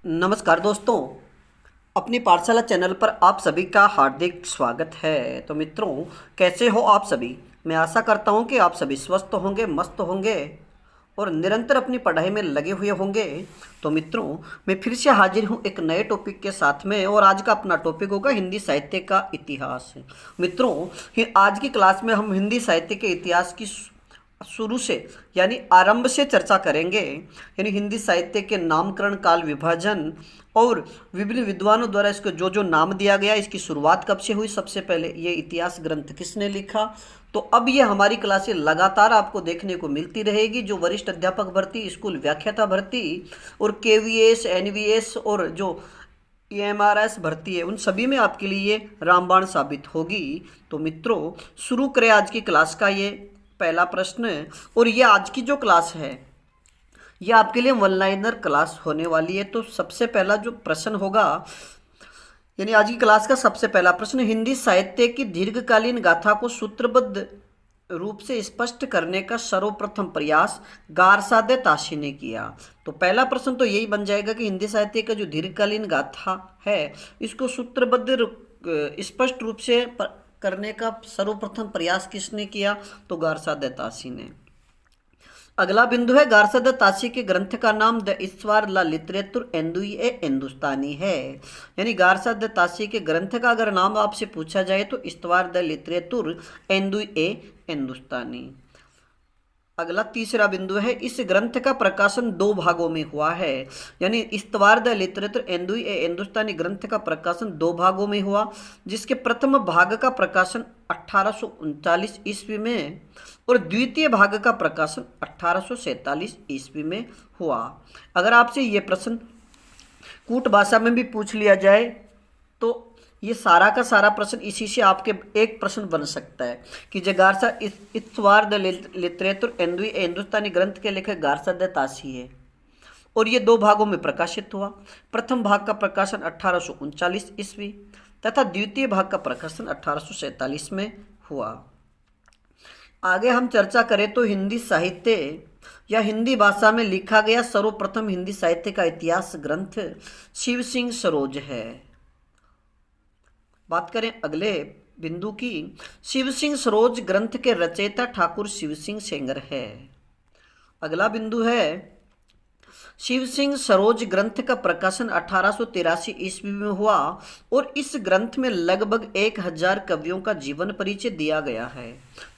नमस्कार दोस्तों, अपनी पाठशाला चैनल पर आप सभी का हार्दिक स्वागत है। तो मित्रों, कैसे हो आप सभी। मैं आशा करता हूं कि आप सभी स्वस्थ होंगे, मस्त होंगे और निरंतर अपनी पढ़ाई में लगे हुए होंगे। तो मित्रों, मैं फिर से हाजिर हूं एक नए टॉपिक के साथ में, और आज का अपना टॉपिक होगा हिंदी साहित्य का इतिहास। मित्रों, आज की क्लास में हम हिंदी साहित्य के इतिहास की शुरू से यानी आरंभ से चर्चा करेंगे। यानी हिंदी साहित्य के नामकरण, काल विभाजन और विभिन्न विद्वानों द्वारा इसको जो जो नाम दिया गया, इसकी शुरुआत कब से हुई, सबसे पहले ये इतिहास ग्रंथ किसने लिखा। तो अब ये हमारी क्लासें लगातार आपको देखने को मिलती रहेगी। जो वरिष्ठ अध्यापक भर्ती, स्कूल व्याख्याता भर्ती और केवीएस, एनवीएस और जो एमआरएस भर्ती है, उन सभी में आपके लिए रामबाण साबित होगी। तो मित्रों, शुरू करें आज की क्लास का ये पहला प्रश्न। और ये आज की जो क्लास है, ये आपके लिए वन लाइनर क्लास होने वाली है। तो सबसे पहला जो प्रश्न होगा, यानी आज की क्लास का सबसे पहला प्रश्न, हिंदी साहित्य की दीर्घकालीन गाथा को सूत्रबद्ध रूप से स्पष्ट करने का सर्वप्रथम प्रयास गारसादे ताशी ने किया। तो पहला प्रश्न तो यही बन जाएगा कि हिंदी साहित्य का जो दीर्घकालीन गाथा है, इसको सूत्रबद्ध स्पष्ट रूप से करने का सर्वप्रथम प्रयास किसने किया। तो गारसादे ताशी ने। अगला बिंदु है, गारसादे ताशी के ग्रंथ का नाम द इस्वार ला लिटरेतुर एंदुई ए हिंदुस्तानी है। यानी गारसादे ताशी के ग्रंथ का अगर नाम आपसे पूछा जाए तो इस्तवार द लिटरेतुर एंदुई ए हिंदुस्तानी। अगला तीसरा बिंदु है, इस ग्रंथ का प्रकाशन दो भागों में हुआ है। यानी इस्तवार द लिटरेचर एंदुई ए हिंदुस्तानी ग्रंथ का प्रकाशन दो भागों में हुआ, जिसके प्रथम भाग का प्रकाशन 1839 ईस्वी में और द्वितीय भाग का प्रकाशन 1847 ईस्वी में हुआ। अगर आपसे ये प्रश्न कूट भाषा में भी पूछ लिया जाए तो ये सारा का सारा प्रश्न इसी से आपके एक प्रश्न बन सकता है कि जो गारसा इतवार द लिटरेचर एंदुई ए हिंदुस्तानी ग्रंथ के लेखक गारसादे ताशी है और ये दो भागों में प्रकाशित हुआ। प्रथम भाग का प्रकाशन 1839 ईस्वी तथा द्वितीय भाग का प्रकाशन 1847 में हुआ। आगे हम चर्चा करें तो हिंदी साहित्य या हिंदी भाषा में लिखा गया सर्वप्रथम हिंदी साहित्य का इतिहास ग्रंथ शिव सिंह सरोज है। बात करें अगले बिंदु की, शिव सिंह सरोज ग्रंथ के रचयिता ठाकुर शिव सिंह सेंगर है। अगला बिंदु है, शिव सिंह सरोज ग्रंथ का प्रकाशन 1883 ईस्वी में हुआ और इस ग्रंथ में लगभग 1000 कवियों का जीवन परिचय दिया गया है।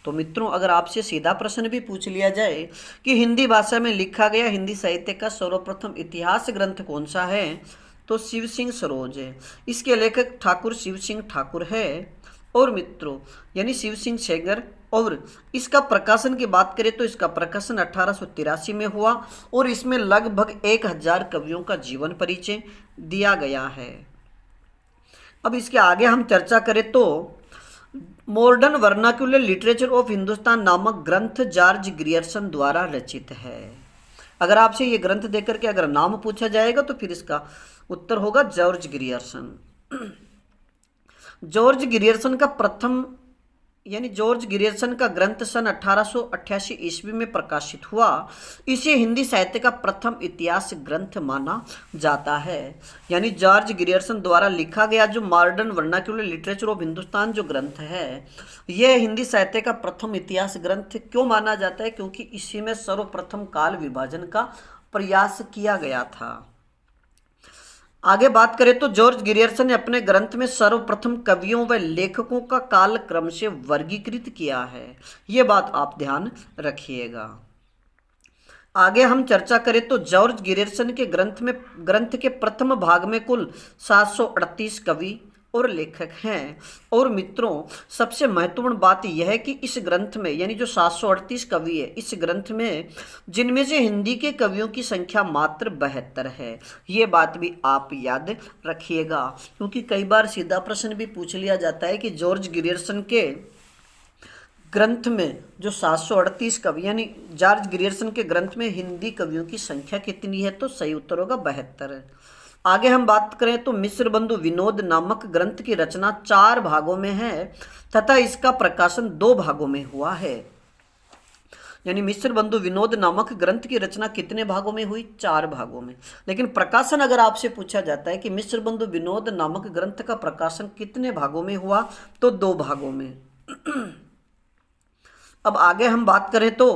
तो मित्रों, अगर आपसे सीधा प्रश्न भी पूछ लिया जाए कि हिंदी भाषा में लिखा गया हिंदी साहित्य का सर्वप्रथम इतिहास ग्रंथ कौन सा है, तो शिव सिंह सरोज है। इसके लेखक ठाकुर शिव सिंह ठाकुर है और मित्रों यानी शिव सिंह सेंगर। और इसका प्रकाशन की बात करें तो इसका प्रकाशन 1883 में हुआ और इसमें लगभग 1000 कवियों का जीवन परिचय दिया गया है। अब इसके आगे हम चर्चा करें तो modern vernacular literature of Hindustan नामक ग्रंथ जॉर्ज ग्रियर्सन द्वारा रचित है। अगर आपसे ये ग्रंथ देकर के अगर नाम पूछा जाएगा तो फिर इसका उत्तर होगा जॉर्ज ग्रियर्सन। जॉर्ज ग्रियर्सन का प्रथम यानी जॉर्ज ग्रियर्सन का ग्रंथ सन 1888 ईस्वी में प्रकाशित हुआ। इसे हिंदी साहित्य का प्रथम इतिहास ग्रंथ माना जाता है। यानी जॉर्ज ग्रियर्सन द्वारा लिखा गया जो modern vernacular literature of Hindustan जो ग्रंथ है, यह हिंदी साहित्य का प्रथम इतिहास ग्रंथ क्यों माना जाता है, क्योंकि इसी में सर्वप्रथम काल विभाजन का प्रयास किया गया था। आगे बात करें तो जॉर्ज ग्रियर्सन ने अपने ग्रंथ में सर्वप्रथम कवियों व लेखकों का काल क्रम से वर्गीकृत किया है। ये बात आप ध्यान रखिएगा। आगे हम चर्चा करें तो जॉर्ज ग्रियर्सन के ग्रंथ के प्रथम भाग में कुल 738 कवि और लेखक हैं। और मित्रों, सबसे महत्वपूर्ण बात यह है कि इस ग्रंथ में यानी जो 738 कवि है, इस ग्रंथ में जिनमें से हिंदी के कवियों की संख्या मात्र 72 है। ये बात भी आप याद रखिएगा, क्योंकि कई बार सीधा प्रश्न भी पूछ लिया जाता है कि जॉर्ज ग्रियर्सन के ग्रंथ में जो 738 कवि यानी जॉर्ज ग्रियर्सन के ग्रंथ में हिंदी कवियों की संख्या कितनी है, तो सही उत्तर होगा 72। आगे हम बात करें तो मिश्र बंधु विनोद नामक ग्रंथ की रचना 4 भागों में है तथा इसका प्रकाशन 2 भागों में हुआ है। यानी मिश्र बंधु विनोद नामक ग्रंथ की रचना कितने भागों में हुई? 4 भागों में। लेकिन प्रकाशन अगर आपसे पूछा जाता है कि मिश्र बंधु विनोद नामक ग्रंथ का प्रकाशन कितने भागों में हुआ, तो 2 भागों में। अब आगे हम बात करें तो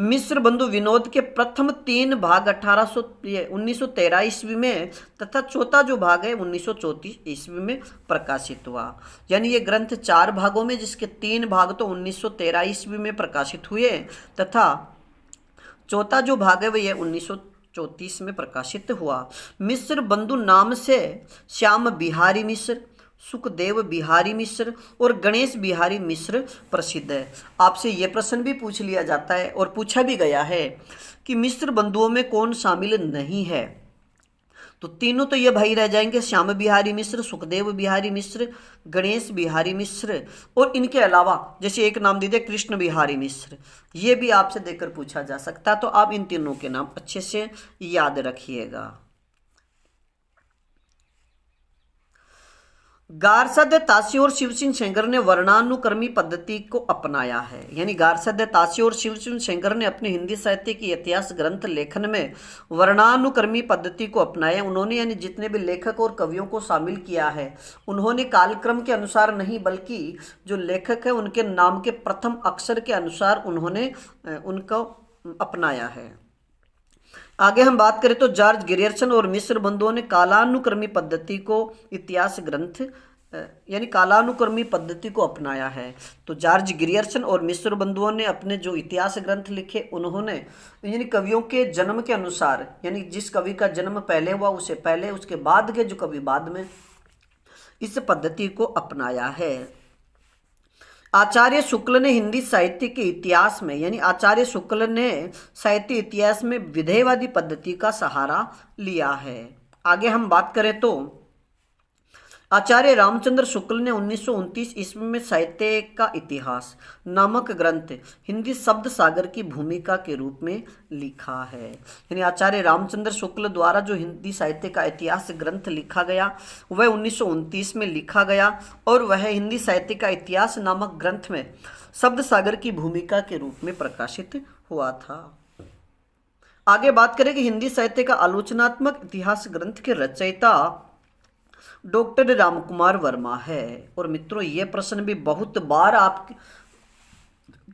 मिश्र बंधु विनोद के प्रथम 3 भाग 1913 ईस्वी में तथा चौथा जो भाग है 1934 ईस्वी में प्रकाशित हुआ। यानी ये ग्रंथ 4 भागों में, जिसके 3 भाग तो 1913 ईस्वी में प्रकाशित हुए तथा चौथा जो भाग है वह ये 1934 में प्रकाशित हुआ। मिश्र बंधु नाम से श्याम बिहारी मिश्र, सुखदेव बिहारी मिश्र और गणेश बिहारी मिश्र प्रसिद्ध है। आपसे ये प्रश्न भी पूछ लिया जाता है और पूछा भी गया है कि मिश्र बंधुओं में कौन शामिल नहीं है, तो तीनों तो ये भाई रह जाएंगे, श्याम बिहारी मिश्र, सुखदेव बिहारी मिश्र, गणेश बिहारी मिश्र, और इनके अलावा जैसे एक नाम दीजिए कृष्ण बिहारी मिश्र, ये भी आपसे देकर पूछा जा सकता है। तो आप इन तीनों के नाम अच्छे से याद रखिएगा। गारसद तासी और शिव सिंह सेंगर ने वर्णानुक्रमी पद्धति को अपनाया है। यानी गारसद तासी और शिव सिंह सेंगर ने अपने हिंदी साहित्य की इतिहास ग्रंथ लेखन में वर्णानुक्रमी पद्धति को अपनाया। उन्होंने यानी जितने भी लेखक और कवियों को शामिल किया है, उन्होंने कालक्रम के अनुसार नहीं बल्कि जो लेखक है उनके नाम के प्रथम अक्षर के अनुसार उन्होंने उनको अपनाया है। आगे हम बात करें तो जॉर्ज गियर्सन और मिश्र बंधुओं ने कालानुक्रमी पद्धति को इतिहास ग्रंथ यानी कालानुक्रमी पद्धति को अपनाया है। तो जॉर्ज गियर्सन और मिश्र बंधुओं ने अपने जो इतिहास ग्रंथ लिखे, उन्होंने यानी कवियों के जन्म के अनुसार, यानी जिस कवि का जन्म पहले हुआ उसे पहले, उसके बाद के जो कवि बाद में, इस पद्धति को अपनाया है। आचार्य शुक्ल ने हिंदी साहित्य के इतिहास में, यानी आचार्य शुक्ल ने साहित्य इतिहास में विधेयवादी पद्धति का सहारा लिया है। आगे हम बात करें तो आचार्य रामचंद्र शुक्ल ने 1929 ईस्वी में साहित्य का इतिहास नामक ग्रंथ हिंदी शब्द सागर की भूमिका के रूप में लिखा है। यानी आचार्य रामचंद्र शुक्ल द्वारा जो हिंदी साहित्य का इतिहास ग्रंथ लिखा गया वह 1929 में लिखा गया और वह हिंदी साहित्य का इतिहास नामक ग्रंथ में शब्द सागर की भूमिका के रूप में प्रकाशित हुआ था। आगे बात करें कि हिंदी साहित्य का आलोचनात्मक इतिहास ग्रंथ के रचयिता डॉक्टर रामकुमार वर्मा है। और मित्रों, ये प्रश्न भी बहुत बार आपकी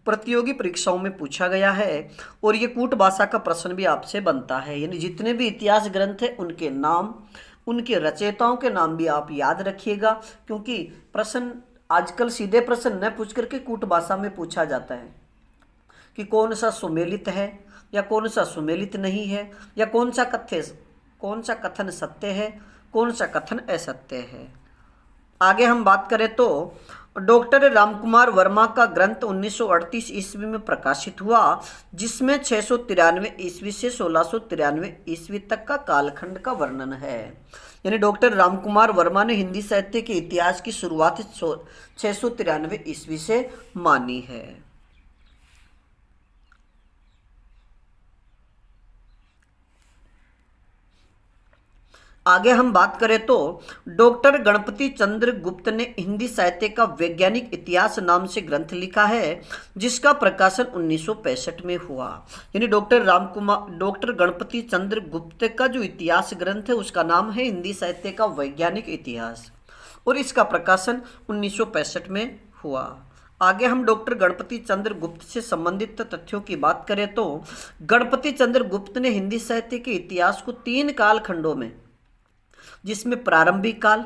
प्रतियोगी परीक्षाओं में पूछा गया है और ये कूट भाषा का प्रश्न भी आपसे बनता है। यानी जितने भी इतिहास ग्रंथ हैं उनके नाम, उनके रचयिताओं के नाम भी आप याद रखिएगा, क्योंकि प्रश्न आजकल सीधे प्रश्न न पूछ करके कूट भाषा में पूछा जाता है कि कौन सा सुमेलित है या कौन सा सुमेलित नहीं है, या कौन सा कथन सत्य है, कौन सा कथन असत्य है। आगे हम बात करें तो डॉक्टर रामकुमार वर्मा का ग्रंथ 1938 ईस्वी में प्रकाशित हुआ, जिसमें 693 ईस्वी से 1693 ईस्वी तक का कालखंड का वर्णन है। यानी डॉक्टर रामकुमार वर्मा ने हिंदी साहित्य के इतिहास की शुरुआत 693 ईस्वी से मानी है। आगे हम बात करें तो डॉक्टर गणपति चंद्र गुप्त ने हिंदी साहित्य का वैज्ञानिक इतिहास नाम से ग्रंथ लिखा है, जिसका प्रकाशन 1965 में हुआ। यानी डॉक्टर गणपति चंद्र गुप्त का जो इतिहास ग्रंथ है उसका नाम है हिंदी साहित्य का वैज्ञानिक इतिहास, और इसका प्रकाशन 1965 में हुआ। आगे हम डॉक्टर गणपति चंद्र गुप्त से संबंधित तथ्यों की बात करें तो गणपति चंद्र गुप्त ने हिंदी साहित्य के इतिहास को 3 कालखंडों में, जिसमें प्रारंभिक काल,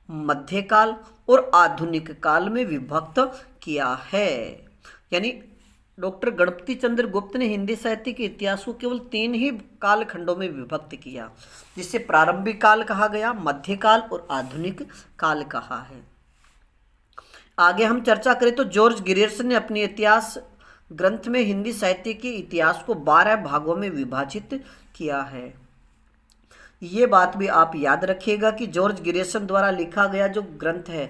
मध्यकाल और आधुनिक काल में विभक्त किया है। यानी डॉक्टर गणपति चंद्र गुप्त ने हिंदी साहित्य के इतिहास को केवल 3 ही कालखंडों में विभक्त किया, जिसे प्रारंभिक काल कहा गया, मध्यकाल और आधुनिक काल कहा है। आगे हम चर्चा करें तो जॉर्ज गियर्सन ने अपने इतिहास ग्रंथ में हिंदी साहित्य के इतिहास को 12 भागों में विभाजित किया है। ये बात भी आप याद रखिएगा कि जॉर्ज गियर्सन द्वारा लिखा गया जो ग्रंथ है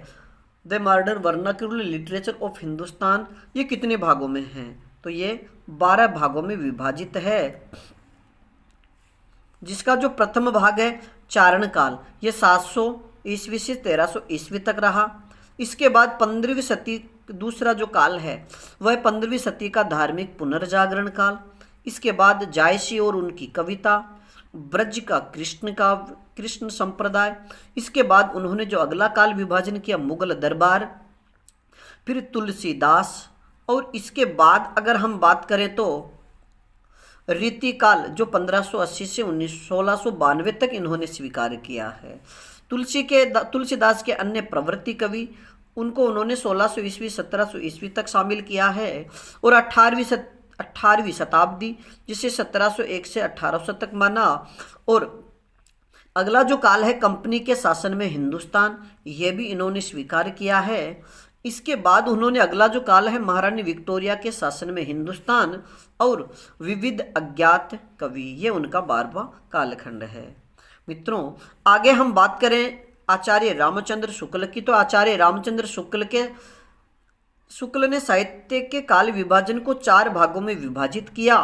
the modern vernacular literature of Hindustan, ये कितने भागों में है, तो ये 12 भागों में विभाजित है। जिसका जो प्रथम भाग है चारण काल, ये 700 ईस्वी से 1300 ईस्वी तक रहा। इसके बाद 15वीं दूसरा जो काल है वह 15वीं सदी का धार्मिक पुनर्जागरण काल। इसके बाद जायसी और उनकी कविता, ब्रज का कृष्ण काव्य, कृष्ण संप्रदाय। इसके बाद उन्होंने जो अगला काल विभाजन किया मुगल दरबार, फिर तुलसीदास, और इसके बाद अगर हम बात करें तो रीतिकाल जो 1580 से 1692 तक इन्होंने स्वीकार किया है। तुलसीदास के अन्य प्रवृत्ति कवि, उनको उन्होंने 1600 ईस्वी 1700 ईस्वी तक शामिल किया है। और 18वीं शताब्दी जिसे 1701 से 1800 तक माना। और अगला जो काल है कंपनी के शासन में हिंदुस्तान, ये भी इन्होंने स्वीकार किया है। इसके बाद उन्होंने अगला जो काल है महारानी विक्टोरिया के शासन में हिंदुस्तान और विविध अज्ञात कवि, ये उनका 12वां कालखंड है। मित्रों आगे हम बात करें आचार्य रामचंद्र शुक्ल की, तो आचार्य रामचंद्र शुक्ल ने साहित्य के काल विभाजन को 4 भागों में विभाजित किया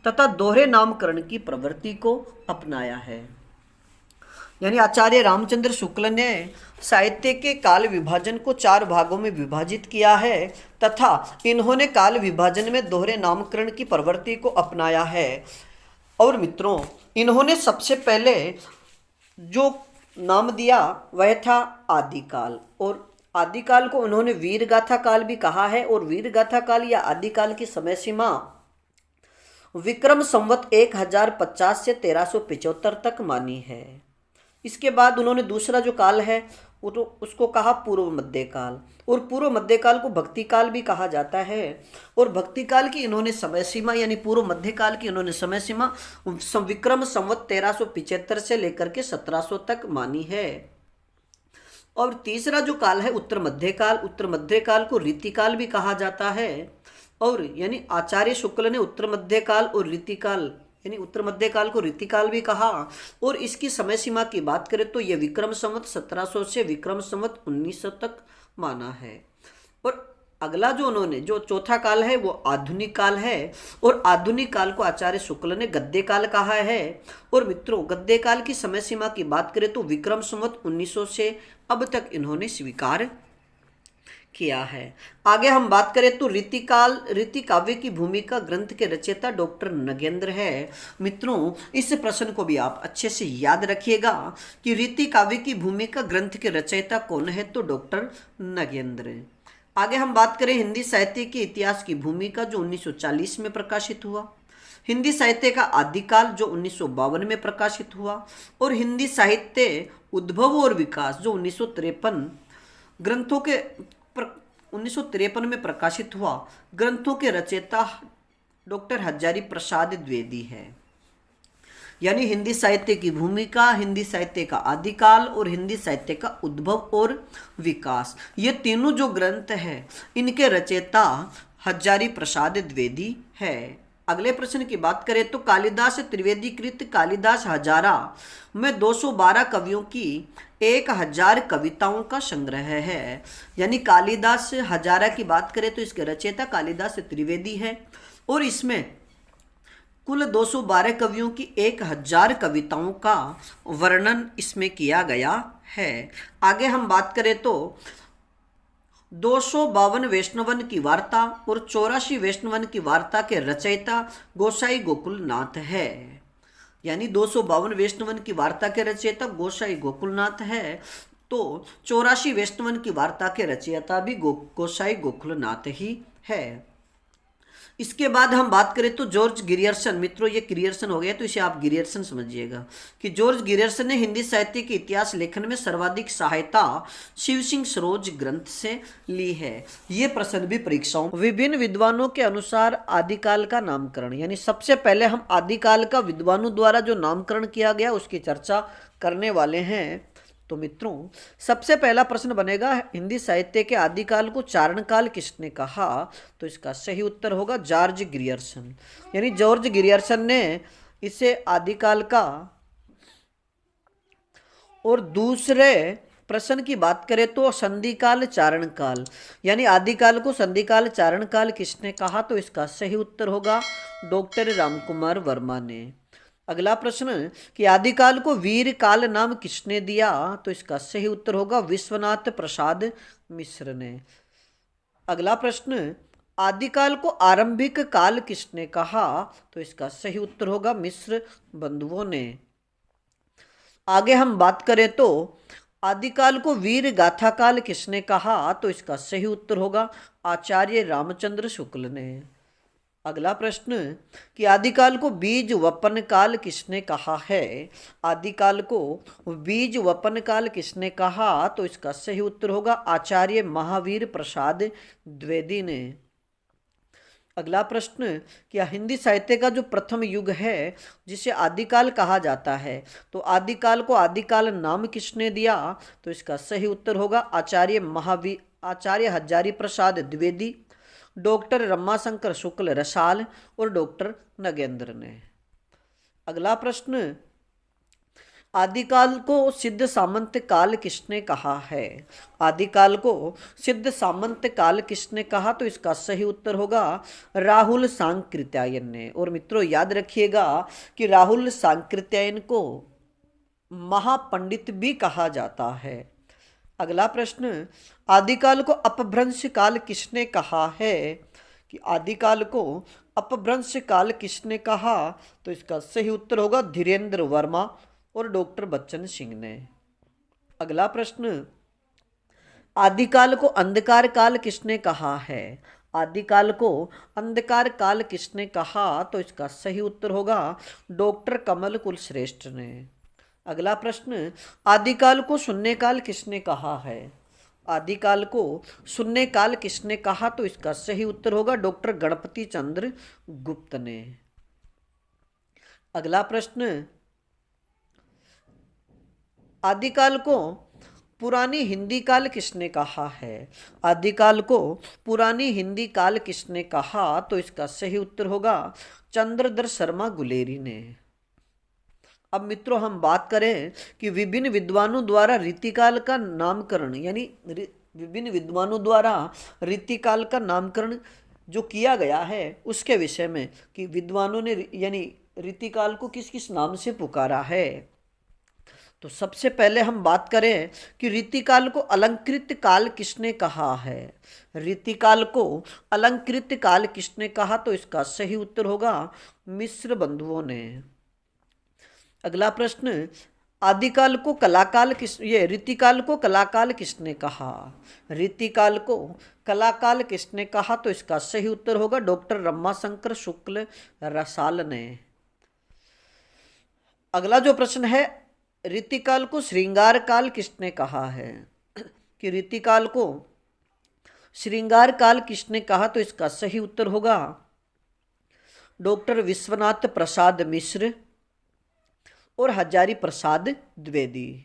तथा दोहरे नामकरण की प्रवृत्ति को अपनाया है। यानी आचार्य रामचंद्र शुक्ल ने साहित्य के काल विभाजन को 4 भागों में विभाजित किया है तथा इन्होंने काल विभाजन में दोहरे नामकरण की प्रवृत्ति को अपनाया है। और मित्रों इन्होंने सबसे पहले जो नाम दिया वह था आदिकाल, और आदिकाल को उन्होंने वीरगाथा काल भी कहा है। और वीरगाथा काल या आदिकाल की समय सीमा विक्रम संवत 1050 से 1375 तक मानी है। इसके बाद उन्होंने दूसरा जो काल है उसको कहा पूर्व मध्यकाल, और पूर्व मध्यकाल को भक्ति काल भी कहा जाता है। और भक्ति काल की इन्होंने समय सीमा यानी पूर्व मध्यकाल की इन्होंने समय सीमा विक्रम संवत 1375 से लेकर के 1700 तक मानी है। और तीसरा जो काल है उत्तर मध्यकाल को रीतिकाल भी कहा जाता है। और यानी आचार्य शुक्ल ने उत्तर मध्यकाल और रीतिकाल यानी उत्तर मध्यकाल को रीतिकाल भी कहा। और इसकी समय सीमा की बात करें तो यह विक्रम संवत 1700 से विक्रम संवत 1900 तक माना है। और अगला जो उन्होंने जो चौथा काल है वो आधुनिक काल है, और आधुनिक काल को आचार्य शुक्ल ने गद्य काल कहा है। और मित्रों गद्य काल की समय सीमा की बात करें तो विक्रम संवत 1900 से अब तक इन्होंने स्वीकार किया है। आगे हम बात करें तो रीति काव्य की भूमिका ग्रंथ के रचयिता डॉक्टर नगेंद्र है। मित्रों इस प्रश्न को भी आप अच्छे से याद रखिएगा कि रीति काव्य की भूमिका ग्रंथ के रचयिता कौन है, तो डॉक्टर नगेंद्र। आगे हम बात करें हिंदी साहित्य के इतिहास की भूमिका जो 1940 में प्रकाशित हुआ, हिंदी साहित्य का आदिकाल जो 1952 में प्रकाशित हुआ, और हिंदी साहित्य उद्भव और विकास जो 1953 ग्रंथों के 1953 में प्रकाशित हुआ। ग्रंथों के रचयिता डॉक्टर हजारी प्रसाद द्विवेदी है। यानी हिंदी साहित्य की भूमिका, हिंदी साहित्य का आदिकाल और हिंदी साहित्य का उद्भव और विकास, ये तीनों जो ग्रंथ हैं इनके रचयिता हजारी प्रसाद द्विवेदी है। अगले प्रश्न की बात करें तो कालिदास त्रिवेदी कृत कालिदास हजारा में 212 कवियों की 1000 कविताओं का संग्रह है। यानी कालिदास हजारा की बात करें तो इसके रचयिता कालिदास त्रिवेदी है, और इसमें कुल 212 कवियों की 1000 कविताओं का वर्णन इसमें किया गया है। आगे हम बात करें तो 252 वैष्णवन की वार्ता और 84 वैष्णवन की वार्ता के रचयिता गोसाई गोकुलनाथ है। यानी 252 वैष्णवन की वार्ता के रचयिता गोसाई गोकुलनाथ है, तो 84 वैष्णवन की वार्ता के रचयिता भी गोसाई गोकुलनाथ ही है। इसके बाद हम बात करें तो जॉर्ज गिरियर्सन, मित्रों ये गिरियर्सन हो गया तो इसे आप गिरियर्सन समझिएगा कि जॉर्ज गिरियर्सन ने हिंदी साहित्य के इतिहास लेखन में सर्वाधिक सहायता शिव सिंह सरोज ग्रंथ से ली है। ये प्रश्न भी परीक्षाओं विभिन्न विद्वानों के अनुसार आदिकाल का नामकरण, यानी सबसे पहले हम आदिकाल का विद्वानों द्वारा जो नामकरण किया गया उसकी चर्चा करने वाले हैं। तो मित्रों सबसे पहला प्रश्न बनेगा हिंदी साहित्य के आदिकाल को चारण काल किसने कहा, तो इसका सही उत्तर होगा जॉर्ज गिरियर्सन। यानी जॉर्ज गिरियर्सन ने इसे आदिकाल का। और दूसरे प्रश्न की बात करें तो संधिकाल चारण काल, यानी आदिकाल को संधिकाल चारण काल किसने कहा, तो इसका सही उत्तर होगा डॉक्टर रामकुमार वर्मा ने। अगला प्रश्न कि आदिकाल को वीर काल नाम किसने दिया, तो इसका सही उत्तर होगा विश्वनाथ प्रसाद मिश्र ने। अगला प्रश्न, आदिकाल को आरंभिक काल किसने कहा? तो इसका सही उत्तर होगा मिस्र बंधुओं ने। आगे हम बात करें तो आदिकाल को वीर गाथा काल किसने कहा? तो इसका सही उत्तर होगा आचार्य रामचंद्र शुक्ल ने। अगला प्रश्न, कि आदिकाल को बीज वपन काल किसने कहा है? आदिकाल को बीज वपन काल किसने कहा? तो इसका सही उत्तर होगा आचार्य महावीर प्रसाद द्विवेदी ने। अगला प्रश्न, क्या हिंदी साहित्य का जो प्रथम युग है जिसे आदिकाल कहा जाता है, तो आदिकाल को आदिकाल नाम किसने दिया? तो इसका सही उत्तर होगा आचार्य हजारी प्रसाद द्विवेदी, डॉक्टर रमाशंकर शुक्ल रसाल और डॉक्टर नगेंद्र ने। अगला प्रश्न, आदिकाल को सिद्ध सामंत काल किसने कहा है? आदिकाल को सिद्ध सामंत काल किसने कहा? तो इसका सही उत्तर होगा राहुल सांकृत्यायन ने। और मित्रों याद रखिएगा कि राहुल सांकृत्यायन को महापंडित भी कहा जाता है। अगला प्रश्न, आदिकाल को अपभ्रंश काल किसने कहा है? कि आदिकाल को अपभ्रंश काल किसने कहा? तो इसका सही उत्तर होगा धीरेन्द्र वर्मा और डॉक्टर बच्चन सिंह ने। अगला प्रश्न, आदिकाल को अंधकार काल किसने कहा है? आदिकाल को अंधकार काल किसने कहा? तो इसका सही उत्तर होगा डॉक्टर कमल कुलश्रेष्ठ ने। अगला प्रश्न, आदिकाल को शून्य काल किसने कहा है? आदिकाल को शून्य काल किसने कहा? तो इसका सही उत्तर होगा डॉक्टर गणपति चंद्र गुप्त ने। अगला प्रश्न, आदिकाल को पुरानी हिंदी काल किसने कहा है? आदिकाल को पुरानी हिंदी काल किसने कहा? तो इसका सही उत्तर होगा चंद्रधर शर्मा गुलेरी ने। अब मित्रों हम बात करें कि विभिन्न विद्वानों द्वारा रीतिकाल का नामकरण, यानी विभिन्न विद्वानों द्वारा रीतिकाल का नामकरण जो किया गया है उसके विषय में, कि विद्वानों ने यानी रीतिकाल को किस किस नाम से पुकारा है। तो सबसे पहले हम बात करें कि रीतिकाल को अलंकृत काल किसने कहा है? रीतिकाल को अलंकृत काल किसने कहा? तो इसका सही उत्तर होगा मिस्र बंधुओं ने। अगला प्रश्न, आदिकाल को कलाकाल रीतिकाल को कलाकाल किसने कहा? रीतिकाल को कलाकाल किसने कहा? तो इसका सही उत्तर होगा डॉक्टर रमाशंकर शुक्ल रसाल ने। अगला जो प्रश्न है, रीतिकाल को श्रृंगार काल किसने कहा है? कि रीतिकाल को श्रृंगार काल किसने कहा? तो इसका सही उत्तर होगा डॉक्टर विश्वनाथ प्रसाद मिश्र और हजारी प्रसाद द्विवेदी।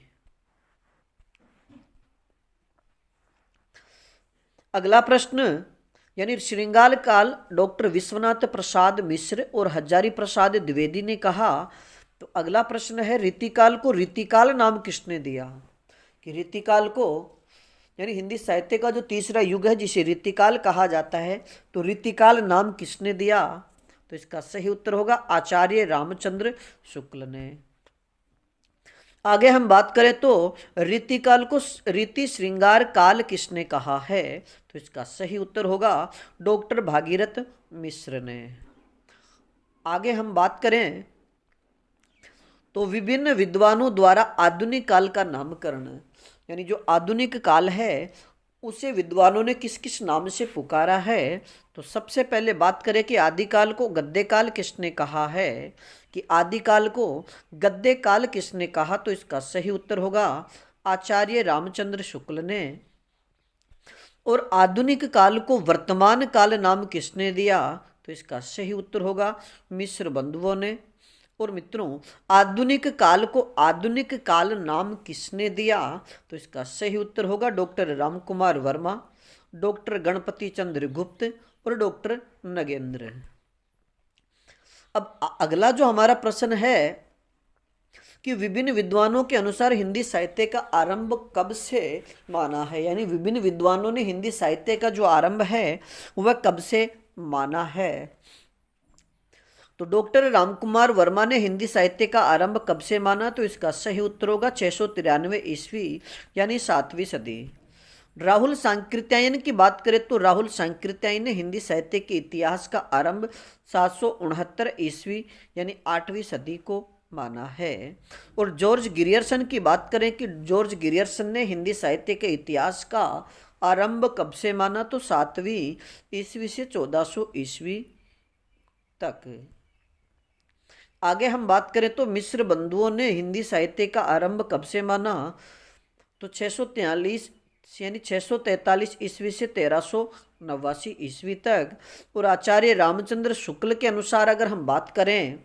अगला प्रश्न, यानी श्रृंगार काल डॉक्टर विश्वनाथ प्रसाद मिश्र और हजारी प्रसाद द्विवेदी ने कहा। तो अगला प्रश्न है, रीतिकाल को रीतिकाल नाम किसने दिया? कि रीतिकाल को यानी हिंदी साहित्य का जो तीसरा युग है जिसे रीतिकाल कहा जाता है, तो रीतिकाल नाम किसने दिया? तो इसका सही उत्तर होगा आचार्य रामचंद्र शुक्ल ने। आगे हम बात करें तो रीतिकाल को रीति श्रृंगार काल किसने कहा है? तो इसका सही उत्तर होगा डॉक्टर भागीरथ मिश्र ने। आगे हम बात करें तो विभिन्न विद्वानों द्वारा आधुनिक काल का नामकरण, यानी जो आधुनिक काल है उसे विद्वानों ने किस किस नाम से पुकारा है। तो सबसे पहले बात करें कि आदिकाल को गद्य काल किसने कहा है? कि आदिकाल को गद्य काल किसने कहा? तो इसका सही उत्तर होगा आचार्य रामचंद्र शुक्ल ने। और आधुनिक काल को वर्तमान काल नाम किसने दिया? तो इसका सही उत्तर होगा मिस्र बंधुओं ने। और मित्रों आधुनिक काल को आधुनिक काल नाम किसने दिया? तो इसका सही उत्तर होगा डॉक्टर रामकुमार वर्मा, डॉक्टर गणपति चंद्र गुप्त और डॉक्टर नगेंद्र। अब अगला जो हमारा प्रश्न है कि विभिन्न विद्वानों के अनुसार हिंदी साहित्य का आरंभ कब से माना है, यानी विभिन्न विद्वानों ने हिंदी साहित्य का जो आरंभ है वह कब से माना है। तो डॉक्टर रामकुमार वर्मा ने हिंदी साहित्य का आरंभ कब से माना? तो इसका सही उत्तर होगा 693 ईस्वी यानी 7वीं सदी। राहुल सांकृत्यायन की बात करें तो राहुल सांकृत्यायन ने हिंदी साहित्य के इतिहास का आरंभ 769 ईस्वी यानी 8वीं सदी को माना है। और जॉर्ज गिरियर्सन की बात करें कि जॉर्ज गिरियर्सन ने हिंदी साहित्य के इतिहास का आरंभ कब से माना, तो 7वीं ईस्वी से 1400 ईस्वी तक। आगे हम बात करें तो मिस्र बंधुओं ने हिंदी साहित्य का आरंभ कब से माना, तो 643 यानी 643 ईस्वी से 1389 ईस्वी तक। और आचार्य रामचंद्र शुक्ल के अनुसार अगर हम बात करें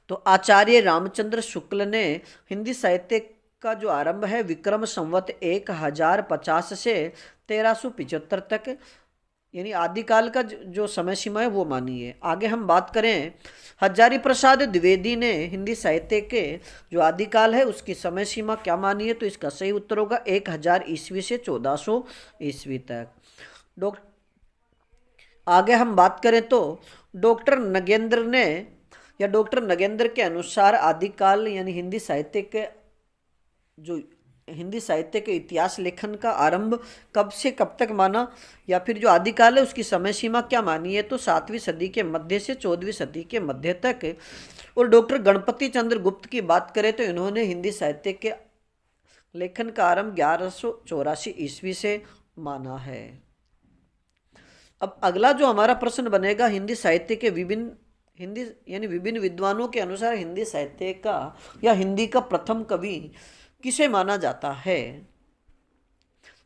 तो आचार्य रामचंद्र शुक्ल ने हिंदी साहित्य का जो आरंभ है विक्रम संवत 1050 से 1375 तक, यानी आदिकाल का जो समय सीमा है वो मानी है। आगे हम बात करें हजारी प्रसाद द्विवेदी ने हिंदी साहित्य के जो आदिकाल है उसकी समय सीमा क्या मानी है, तो इसका सही उत्तर होगा 1000 ईस्वी से 1400 ईस्वी तक। आगे हम बात करें तो डॉक्टर नगेंद्र ने या डॉक्टर नगेंद्र के अनुसार आदिकाल यानी हिंदी साहित्य के इतिहास लेखन का आरंभ कब से कब तक माना, या फिर जो आदिकाल है उसकी समय सीमा क्या मानी है, तो 7वीं सदी के मध्य से 14वीं सदी के मध्य तक। और डॉक्टर गणपति चंद्र गुप्त की बात करें तो इन्होंने हिंदी साहित्य के लेखन का आरंभ 1184 ईस्वी से माना है। अब अगला जो हमारा प्रश्न बनेगा, हिंदी साहित्य के विभिन्न विद्वानों के अनुसार हिंदी साहित्य का या हिंदी का प्रथम कवि किसे माना जाता है।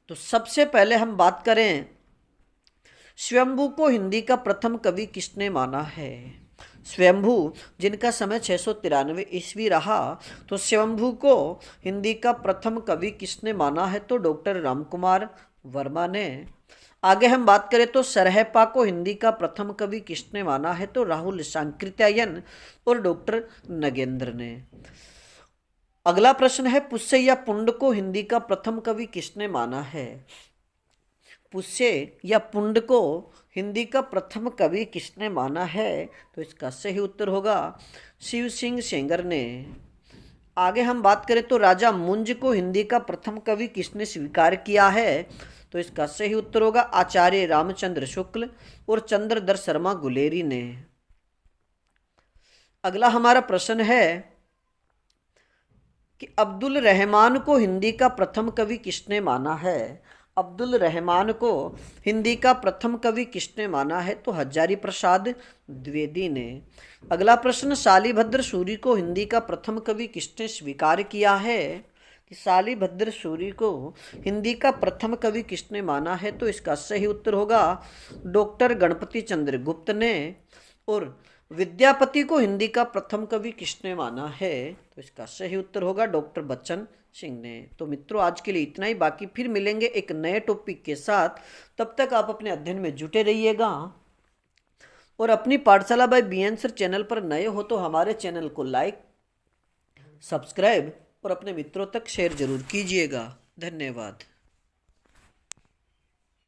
तो सबसे पहले हम बात करें स्वयंभू को हिंदी का प्रथम कवि किसने माना है। स्वयंभू जिनका समय 693 ईस्वी रहा, तो स्वयंभू को हिंदी का प्रथम कवि किसने माना है, तो डॉक्टर रामकुमार वर्मा ने। आगे हम बात करें तो सरहपा को हिंदी का प्रथम कवि किसने माना है, तो राहुल सांकृत्यायन और डॉक्टर नगेंद्र ने। अगला प्रश्न है पुष्य या पुंड को हिंदी का प्रथम कवि किसने माना है। पुष्य या पुंड को हिंदी का प्रथम कवि किसने माना है, तो इसका सही उत्तर होगा शिव सिंह सेंगर ने। आगे हम बात करें तो राजा मुंज को हिंदी का प्रथम कवि किसने स्वीकार किया है, तो इसका सही उत्तर होगा आचार्य रामचंद्र शुक्ल और चंद्रधर शर्मा गुलेरी ने। अगला हमारा प्रश्न है कि अब्दुल रहमान को हिंदी का प्रथम कवि किसने माना है। अब्दुल रहमान को हिंदी का प्रथम कवि किसने माना है, तो हजारी प्रसाद द्विवेदी ने। अगला प्रश्न शालिभद्र सूरी को हिंदी का प्रथम कवि किसने स्वीकार किया है, कि शालिभद्र सूरी को हिंदी का प्रथम कवि किसने माना है, तो इसका सही उत्तर होगा डॉक्टर गणपति चंद्र गुप्त ने। और विद्यापति को हिंदी का प्रथम कवि किसने माना है, तो इसका सही उत्तर होगा डॉक्टर बच्चन सिंह ने। तो मित्रों आज के लिए इतना ही, बाकी फिर मिलेंगे एक नए टॉपिक के साथ। तब तक आप अपने अध्ययन में जुटे रहिएगा और अपनी पाठशाला बाय बीएन सर चैनल पर नए हो तो हमारे चैनल को लाइक, सब्सक्राइब और अपने मित्रों तक शेयर जरूर कीजिएगा। धन्यवाद।